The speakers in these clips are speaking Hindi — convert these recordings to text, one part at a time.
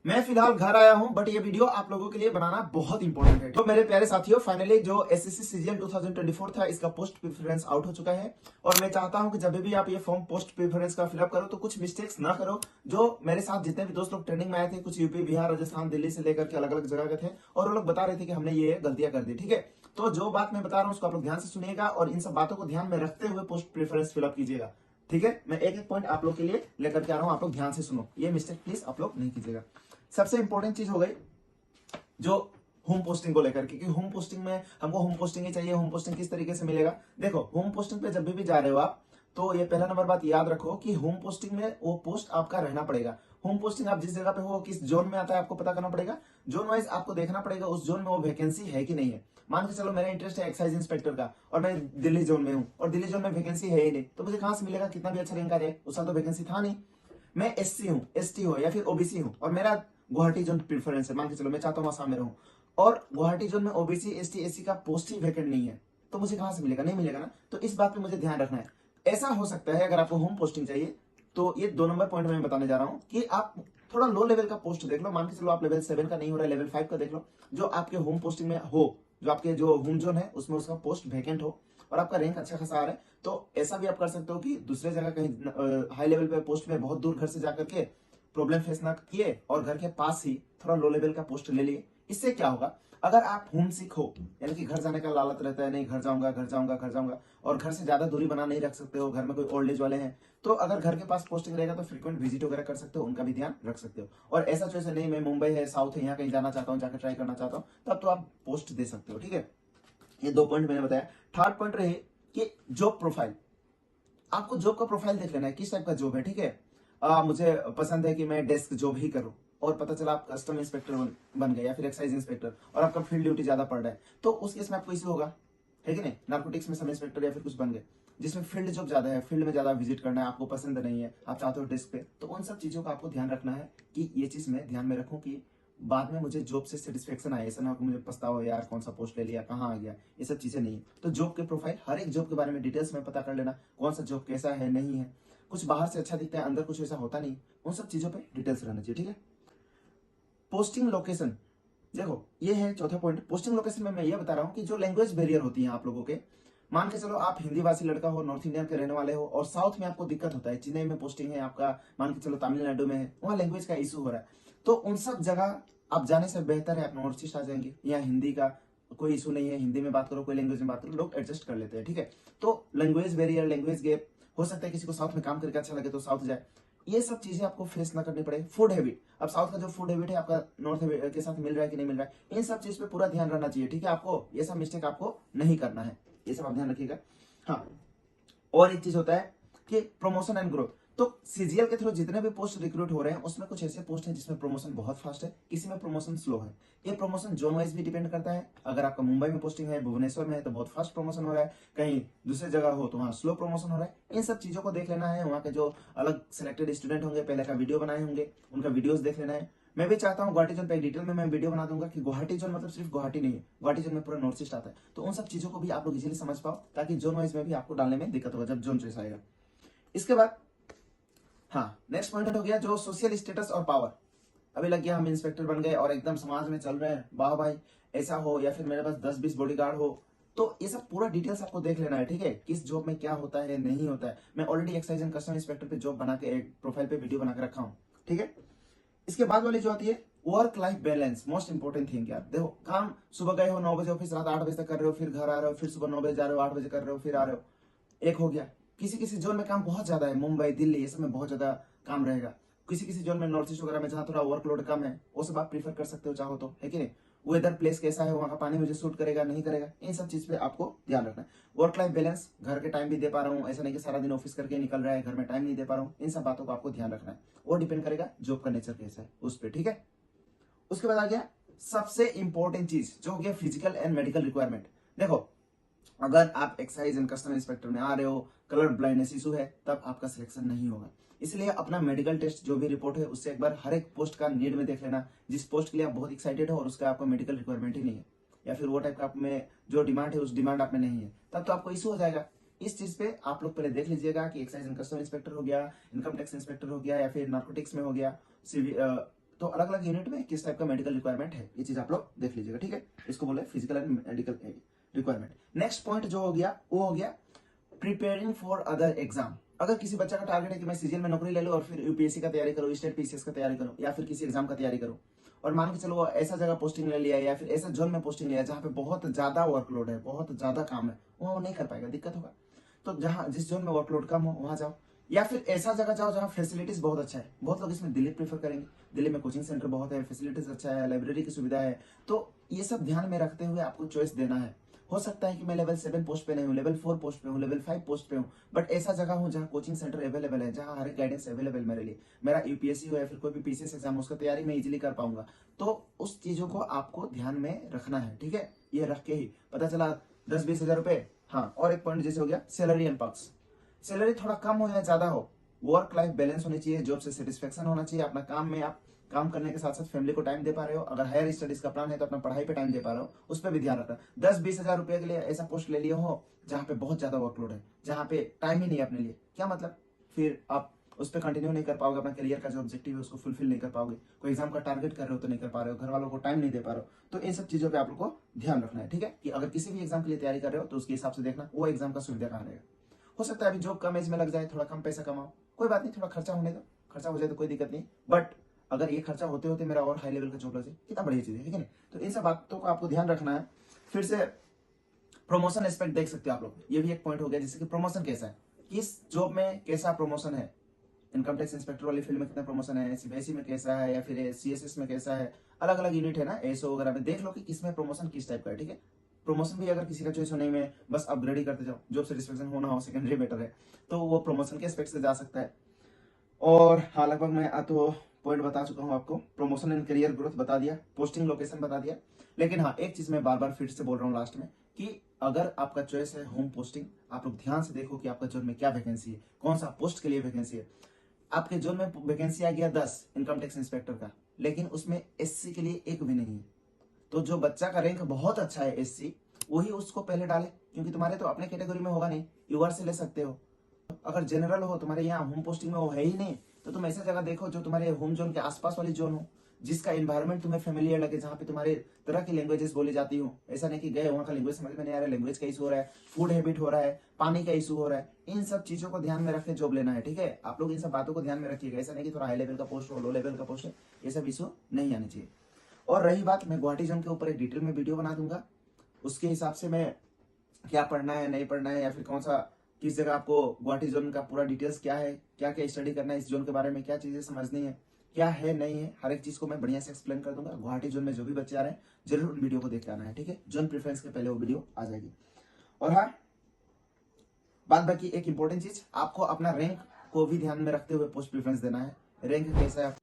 मैं फिलहाल घर आया हूं, बट ये वीडियो आप लोगों के लिए बनाना बहुत इंपॉर्टेंट है। तो मेरे प्यारे साथियों, फाइनली जो एसएससी सीजीएल 2024 था, इसका पोस्ट प्रेफरेंस आउट हो चुका है। और मैं चाहता हूं कि जब भी आप ये फॉर्म पोस्ट प्रेफरेंस का फिलअप करो तो कुछ मिस्टेक्स ना करो। जो मेरे साथ जितने भी दोस्त लोग ट्रेनिंग में आए थे, कुछ यूपी, बिहार, राजस्थान, दिल्ली से लेकर के अलग अलग जगह के थे, और वो लोग बता रहे थे कि हमने ये गलतियां कर दी। ठीक है, तो जो बात मैं बता रहा हूं उसको आप लोग ध्यान से सुनिएगा और इन सब बातों को ध्यान में रखते हुए पोस्ट प्रेफरेंस फिलअप कीजिएगा। ठीक है, मैं एक एक पॉइंट आप लोग के लिए लेकर के आ रहा हूं, आप लोग ध्यान से सुनो। ये मिस्टेक प्लीज आप लोग नहीं कीजिएगा। सबसे इंपॉर्टेंट चीज हो गई जो होम पोस्टिंग को लेकर के, क्योंकि होम पोस्टिंग में हमको होम पोस्टिंग ही चाहिए। होम पोस्टिंग किस तरीके से मिलेगा? देखो, होम पोस्टिंग पे जब भी जा रहे हो आप, तो ये पहला नंबर बात याद रखो कि होम पोस्टिंग में वो पोस्ट आपका रहना पड़ेगा। होम पोस्टिंग आप जिस जगह पे हो, किस जोन में आता है, आपको पता करना पड़ेगा। जोन वाइज आपको देखना पड़ेगा उस जोन में वो वैकेंसी है कि नहीं है। मान के चलो मेरा इंटरेस्ट है एक्साइज इंस्पेक्टर का, और मैं दिल्ली जोन में हूँ, और दिल्ली जोन में वैकेंसी है ही नहीं, तो मुझे कहां से मिलेगा? कितना भी अच्छा रैंक आ जाए, उस साल तो वैकेंसी था नहीं। मैं एससी हूँ, एसटी हो या फिर ओबीसी हूँ, और मेरा गुवाहाटी जोन प्रेफरेंस है, मान के चलो मैं चाहता हूँ आसाम में रहूं, और गुवाहाटी जोन में ओबीसी, एसटी, एससी का पोस्ट ही वैकेंट नहीं है, तो मुझे कहां से मिलेगा? नहीं मिलेगा ना। तो इस बात पे मुझे ध्यान रखना है। ऐसा हो सकता है अगर आपको होम पोस्टिंग चाहिए, तो ये 2 नंबर पॉइंट में बताने जा रहा हूं कि आप थोड़ा लो लेवल का पोस्ट देख लो। मान के चलो आप लेवल 7 का नहीं हो रहा है, लेवल 5 का देख लो, जो आपके होम पोस्टिंग में हो, जो आपके जो होम जोन है उसमें उसका पोस्ट वैकेंट हो, और आपका रैंक अच्छा खासा आ रहा है। तो ऐसा भी आप कर सकते हो कि दूसरे जगह कहीं हाई लेवल पे पोस्ट में बहुत दूर घर से जाकर के प्रॉब्लम फेस ना किए, और घर के पास ही थोड़ा लो लेवल का पोस्ट ले लिए। इससे क्या होगा? अगर आप होम सिक हो, यानी कि घर जाने का लालच रहता है, नहीं घर जाऊंगा घर जाऊंगा घर जाऊंगा, और घर से ज्यादा दूरी बना नहीं रख सकते हो, घर में कोई ओल्ड एज वाले हैं, तो अगर घर के पास पोस्टिंग रहेगा तो फ्रीक्वेंट विजिट वगैरह कर सकते हो, उनका भी ध्यान रख सकते हो। और ऐसा चॉइस नहीं मैं मुंबई है, साउथ है, यहाँ कहीं जाना चाहता हूँ, जाकर ट्राई करना चाहता हूँ, तब तो आप पोस्ट दे सकते हो। ठीक है, ये 2 पॉइंट मैंने बताया। थर्ड पॉइंट रहे कि जॉब प्रोफाइल। आपको जॉब का प्रोफाइल देख लेना है, किस टाइप का जॉब है। ठीक है, मुझे पसंद है कि मैं डेस्क जॉब ही करूं, और पता चला आप कस्टम इंस्पेक्टर बन गए या फिर एक्साइज इंस्पेक्टर, और आपका फील्ड ड्यूटी ज्यादा पड़ रहा है, तो उस केस में आपको इश्यू होगा, है कि नहीं? नार्कोटिक्स में सब इंस्पेक्टर या फिर कुछ बन गए, जिसमें फील्ड जॉब ज्यादा है, फील्ड में ज्यादा विजिट करना है, आपको पसंद नहीं है, आप चाहते हो डेस्क पे, तो उन सब चीजों का आपको ध्यान रखना है कि ये चीज मैं ध्यान में रखूं कि बाद में मुझे जॉब से सेटिस्फेक्शन आए, ऐसा ना हो कि मुझे पछतावा यार कौन सा पोस्ट ले लिया, कहाँ आ गया। ये सब चीजें नहीं है। तो जॉब के प्रोफाइल, हर एक जॉब के बारे में डिटेल्स में पता कर लेना, कौन सा जॉब कैसा है, नहीं है, कुछ बाहर से अच्छा दिखता है, अंदर कुछ ऐसा होता नहीं, उन सब चीजों पे डिटेल्स रहना चाहिए। ठीक है, पोस्टिंग लोकेशन, देखो ये है चौथा पॉइंट। पोस्टिंग लोकेशन में मैं ये बता रहा हूँ कि जो लैंग्वेज बैरियर होती है आप लोगों के, मान के चलो आप हिंदी भाषी लड़का हो, नॉर्थ इंडियन के रहने वाले हो, और साउथ में आपको दिक्कत होता है, चेन्नई में पोस्टिंग है आपका, मान के चलो तमिलनाडु में है, वहाँ लैंग्वेज का इशू हो रहा है, तो उन सब जगह आप जाने से बेहतर है आप नॉर्थ ईस्ट आ जाएंगे। यहाँ हिंदी का कोई इशू नहीं है, हिंदी में बात करो, कोई लैंग्वेज में बात करो, लोग एडजस्ट कर लेते हैं। ठीक है, तो लैंग्वेज बैरियर, लैंग्वेज गैप, हो सकता है किसी को साउथ में काम करके अच्छा लगे तो साउथ जाए, ये सब चीजें आपको फेस ना करनी पड़े। फूड हैबिट, अब साउथ का जो फूड हैबिट है आपका नॉर्थ के साथ मिल रहा है कि नहीं मिल रहा है, इन सब चीज पे पूरा ध्यान रहना चाहिए। ठीक है, आपको ये सब मिस्टेक आपको नहीं करना है, ये सब आप ध्यान रखिएगा। हाँ, और एक चीज होता है कि प्रमोशन एंड ग्रोथ। तो सीजीएल के थ्रू जितने भी पोस्ट रिक्रूट हो रहे हैं, उसमें कुछ ऐसे पोस्ट हैं जिसमें प्रमोशन बहुत फास्ट है, किसी में प्रमोशन स्लो है। ये प्रमोशन जोन वाइज भी डिपेंड करता है। अगर आपका मुंबई में पोस्टिंग है, भुवनेश्वर में है, तो बहुत फास्ट प्रमोशन हो रहा है, कहीं दूसरी जगह हो तो वहाँ स्लो प्रमोशन हो रहा है। इन सब चीजों को देख लेना है। वहाँ के जो अलग सिलेक्टेड स्टूडेंट होंगे, पहले का वीडियो बनाए होंगे, उनका वीडियोस देख लेना है। मैं भी चाहता हूँ गुवाहाटी जोन पे डिटेल में मैं वीडियो बना दूंगा कि गुवाहाटी जोन मतलब सिर्फ गुवाहाटी नहीं है, गुवाहाटी जोन में पूरा नॉर्थ ईस्ट आता है, तो उन सब चीजों को भी आप लोग इजीली समझ पाओ, ताकि जोन वाइज में भी आपको डालने में दिक्कत होगा जब जोन चॉइस आएगा। इसके बाद हाँ, नेक्स्ट पॉइंट हो गया जो सोशल स्टेटस और पावर। अभी लग गया हम इंस्पेक्टर बन गए और एकदम समाज में चल रहे हैं, वाह भाई, ऐसा हो, या फिर मेरे पास 10-20 बॉडीगार्ड हो, तो ये सब पूरा डिटेल्स आपको देख लेना है। ठीक है, किस जॉब में क्या होता है नहीं होता है। मैं already excise and custom inspector पे जॉब बना के एक प्रोफाइल पे वीडियो बना के रखा हूँ। ठीक है, इसके बाद वाली जो आती है work life balance, most important thing यार। देखो, काम सुबह गए हो 9 बजे ऑफिस, रात 8 बजे तक कर रहे हो, फिर घर आ रहे हो, फिर सुबह 9 बजे जा रहे हो, 8 बजे कर रहे हो, फिर आ रहे हो, एक हो गया। किसी किसी जोन में काम बहुत ज्यादा है, मुंबई, दिल्ली, ये सब में बहुत ज्यादा काम रहेगा। किसी किसी जोन में, नॉर्थ ईस्ट वगैरह में जहाँ थोड़ा वर्कलोड कम है, वो सब आप प्रीफर कर सकते हो चाहो तो, है कि नहीं? वेदर प्लेस कैसा है, वहाँ का पानी मुझे सूट करेगा नहीं करेगा, इन सब चीज पे आपको ध्यान रखना है। वर्क लाइफ बैलेंस, घर के टाइम भी दे पा रहा हूँ, ऐसा नहीं कि सारा दिन ऑफिस करके निकल रहा है, घर में टाइम नहीं दे पा रहा हूँ, इन सब बातों को आपको ध्यान रखना है। वो डिपेंड करेगा जॉब का नेचर कैसा है उस पर। ठीक है, उसके बाद आ गया सबसे इंपॉर्टेंट चीज जो हो गया फिजिकल एंड मेडिकल रिक्वायरमेंट। देखो, अगर आप एक्साइज एंड कस्टम इंस्पेक्टर में आ रहे हो, कलर ब्लाइंडनेस इशू है, तब आपका सिलेक्शन नहीं होगा। इसलिए अपना मेडिकल टेस्ट जो भी रिपोर्ट है उससे एक बार हर एक पोस्ट का नीड में देख लेना, जिस पोस्ट के लिए आप बहुत एक्साइटेड हो और उसका आपको मेडिकल रिक्वायरमेंट ही नहीं है, या फिर वो टाइप का आप में जो डिमांड है उस डिमांड आप में नहीं है, तब तो आपको इशू हो जाएगा। इस चीज पे आप लोग पहले देख लीजिएगा कि एक्साइज एंड कस्टम इंस्पेक्टर हो गया, इनकम टैक्स इंस्पेक्टर हो गया, या फिर नार्कोटिक्स में हो गया, तो अलग अलग यूनिट में किस टाइप का मेडिकल रिक्वायरमेंट है, ये चीज आप लोग देख लीजिएगा, ठीक है। इसको बोले physical and medical requirement. Next point जो हो गया वो हो गया प्रिपेयरिंग फॉर अदर एग्जाम। अगर किसी बच्चा का टारगेट है कि मैं सीजीएल में नौकरी ले लूं और फिर यूपीएससी का तैयारी करूं, स्टेट पीसीएस का तैयारी करूं, या फिर किसी एग्जाम का तैयारी करूं, और मान के चलो वो ऐसा जगह पोस्टिंग ले लिया या फिर ऐसा जोन में पोस्टिंग लिया जहां पे बहुत ज्यादा वर्कलोड है, बहुत ज्यादा काम है, वो नहीं कर पाएगा, दिक्कत होगा। तो जहां जिस जोन में वर्कलोड कम हो वहां जाओ, या फिर ऐसा जगह जाओ जहां फैसिलिटीज बहुत अच्छा है। बहुत लोग इसमें दिल्ली प्रीफर करेंगे, दिल्ली में कोचिंग सेंटर बहुत है, फैसिलिटीज अच्छा है, लाइब्रेरी की सुविधा है। तो ये सब ध्यान में रखते हुए आपको चॉइस देना है। हो सकता है कि मैं लेवल 7 पोस्ट पे नहीं हूँ, लेवल 4 पोस्ट पे हूँ, लेवल 5 पोस्ट पे हूँ, बट ऐसा जगह हूँ जहाँ कोचिंग सेंटर अवेलेबल है, जहाँ हर एक गाइडेंस अवेलेबल मेरे लिए, मेरा यूपीएससी हो या फिर कोई भी पीसीएस एग्जाम उसका तैयारी मैं इजीली कर पाऊंगा। तो उस चीजों को आपको ध्यान में रखना है, ठीक है। ये रख के ही पता चला 10-20 हजार रुपए। हाँ, और एक पॉइंट जैसे हो गया सैलरी एंड पर्क्स। सैलरी थोड़ा कम हो या ज्यादा हो, वर्क लाइफ बैलेंस होनी चाहिए, जॉब से सेटिस्फेक्शन होना चाहिए, अपना काम में आप काम करने के साथ साथ फैमिली को टाइम दे पा रहे हो। अगर हायर स्टडीज का प्लान है तो अपना पढ़ाई पे टाइम दे पा रहे हो, उस पर भी ध्यान रखना। 10-20 हजार रुपए के लिए ऐसा पोस्ट ले लिए हो जहाँ पे बहुत ज्यादा वर्कलोड है, जहाँ पे टाइम ही नहीं है अपने लिए, क्या मतलब, फिर आप उस पर कंटिन्यू नहीं कर पाओगे, अपना करियर का जो ऑब्जेक्टिव है उसको फुलफिल नहीं कर पाओगे, कोई एग्जाम का टारगेट कर रहे हो तो नहीं कर पा रहे हो, घर वालों को टाइम नहीं दे पा रहे हो। तो इन सब चीजों पे आप लोग को ध्यान रखना है, ठीक है, कि अगर किसी भी एग्जाम के लिए तैयारी कर रहे हो तो उसके हिसाब से देखना वो एग्जाम का सुविधा कहाँ रहेगा। हो सकता है अभी जॉब कम एज में लग जाए, थोड़ा कम पैसा कमाओ, कोई बात नहीं, थोड़ा खर्चा होने दो, खर्चा हो जाए तो कोई दिक्कत नहीं, बट अगर ये खर्चा होते होते मेरा और हाई लेवल का जॉब लग जाए, कितना बढ़िया चीज है, ठीक है ना। तो इन सब बातों को आपको ध्यान रखना है। फिर से प्रमोशन एस्पेक्ट देख सकते हो आप लोग, ये भी एक पॉइंट हो गया, जैसे कि प्रमोशन कैसा है, किस जॉब में कैसा प्रमोशन है, इनकम टैक्स इंस्पेक्टर वाली फील्ड में कितना प्रमोशन है, सीबीएसई में कैसा है, या फिर सीएसएस में कैसा है, अलग अलग यूनिट है ना, एसओ वगैरह में देख लो कि किसमें प्रमोशन किस टाइप का है, ठीक है। प्रमोशन भी अगर किसी का चॉइस होने में बस अपग्रेड ही करते जाओ, जॉब सेटिस्फेक्शन होना हो सेकेंडरी मैटर है, तो वो प्रमोशन के एस्पेक्ट से जा सकता है। और हाँ, लगभग मैं तो पॉइंट बता चुका हूँ आपको, प्रमोशन एंड करियर ग्रोथ बता दिया, पोस्टिंग लोकेशन बता दिया। लेकिन हाँ, एक चीज मैं बार बार फिर से बोल रहा हूँ लास्ट में, कि अगर आपका चॉइस है होम पोस्टिंग, आप लोग ध्यान से देखो कि आपका जोन में क्या वैकेंसी है, कौन सा पोस्ट के लिए वैकेंसी है। आपके जोन में वैकेंसी आ गया 10 इनकम टैक्स इंस्पेक्टर का, लेकिन उसमें एससी के लिए एक भी नहीं है, तो जो बच्चा का रैंक बहुत अच्छा है एससी, वही उसको पहले डाले, क्योंकि तुम्हारे तो अपने कैटेगरी में होगा नहीं, यूआर से ले सकते हो। अगर जनरल हो, तुम्हारे यहाँ होम पोस्टिंग में वो है ही नहीं, तो तुम ऐसा जगह देखो जो तुम्हारे होम जोन के आसपास वाली जोन हो, जिसका एनवायरनमेंट तुम्हें फेमिलियर लगे, जहाँ पे तुम्हारे तरह की लैंग्वेजेस बोली जाती हो। ऐसा नहीं कि गए वहाँ का लैंग्वेज समझ में नहीं आ रहा है, लैंग्वेज का इशू हो रहा है, फूड हैबिट हो रहा है, पानी का इशू हो रहा है, इन सब चीजों को ध्यान में रख के जॉब लेना है, ठीक है। आप लोग इन सब बातों को ध्यान में रखिएगा, ऐसा नहीं कि थोड़ा हाई लेवल का पोस्ट हो, लो लेवल का पोस्ट है, ये सब इशू नहीं आनी चाहिए। और रही बात, मैं गुवाहाटी जोन के ऊपर एक डिटेल में वीडियो बना दूंगा, उसके हिसाब से मैं क्या पढ़ना है नहीं पढ़ना है, या फिर कौन सा किस जगह आपको गुवाहाटी जोन का पूरा डिटेल्स क्या है, क्या क्या स्टडी करना है इस जोन के बारे में, क्या चीजें समझनी है, क्या है नहीं है, हर एक चीज को मैं बढ़िया से एक्सप्लेन कर दूंगा। गुवाहाटी जोन में जो भी बच्चे आ रहे हैं जरूर उन वीडियो को देख के आना है, ठीक है। जोन प्रेफरेंस के पहले वो वीडियो आ जाएगी। और हाँ, बाद बाकी एक इंपॉर्टेंट चीज, आपको अपना रैंक को भी ध्यान में रखते हुए पोस्ट प्रेफरेंस देना है, रैंक कैसा है।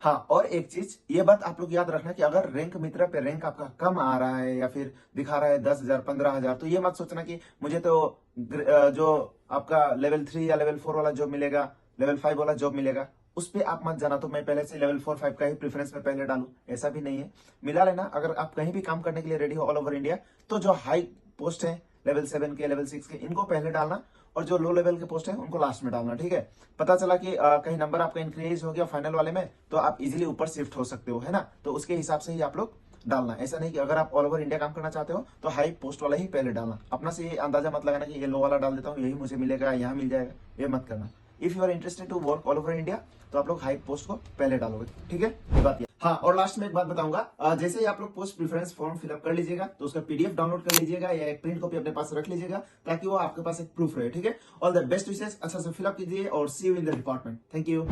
हाँ, और एक चीज ये बात आप लोग याद रखना कि अगर रैंक मित्रा पे रैंक आपका कम आ रहा है या फिर दिखा रहा है 10,000 15,000, तो ये मत सोचना कि मुझे तो जो आपका लेवल 3 या लेवल 4 वाला जॉब मिलेगा, लेवल 5 वाला जॉब मिलेगा, उस पे आप मत जाना, तो मैं पहले से लेवल 4-5 का ही प्रेफरेंस में पहले डालू, ऐसा भी नहीं है। मिला लेना, अगर आप कहीं भी काम करने के लिए रेडी हो ऑल ओवर इंडिया, तो जो हाई पोस्ट है लेवल 7 के, लेवल 6 के, इनको पहले डालना, और जो लो लेवल के पोस्ट है उनको लास्ट में डालना, ठीक है। पता चला कि कहीं नंबर आपका इंक्रीज हो गया फाइनल वाले में, तो आप इजीली ऊपर शिफ्ट हो सकते हो, है ना। तो उसके हिसाब से ही आप लोग डालना, ऐसा नहीं कि अगर आप ऑल ओवर इंडिया काम करना चाहते हो तो हाई पोस्ट वाला ही पहले डालना। अपना से ये अंदाजा मत लगाना कि ये लो वाला डाल देता हूँ यही मुझे मिलेगा, यहाँ मिल जाएगा, ये मत करना। If you are interested to work all over India, तो आप लोग हाई पोस्ट को पहले डालोगे, ठीक है, ये बात। हाँ, और लास्ट में एक बात बताऊंगा, जैसे ही आप लोग पोस्ट प्रेफरेंस फॉर्म फिलअप कर लीजिएगा, तो उसका पीडीएफ डाउनलोड कर लीजिएगा या एक प्रिंट कॉपी अपने पास रख लीजिएगा, ताकि वो आपके पास एक प्रूफ रहे, ठीक है। ऑल द बेस्ट विशेस, अच्छा से फिलअप कीजिए और see you in the department. Thank you.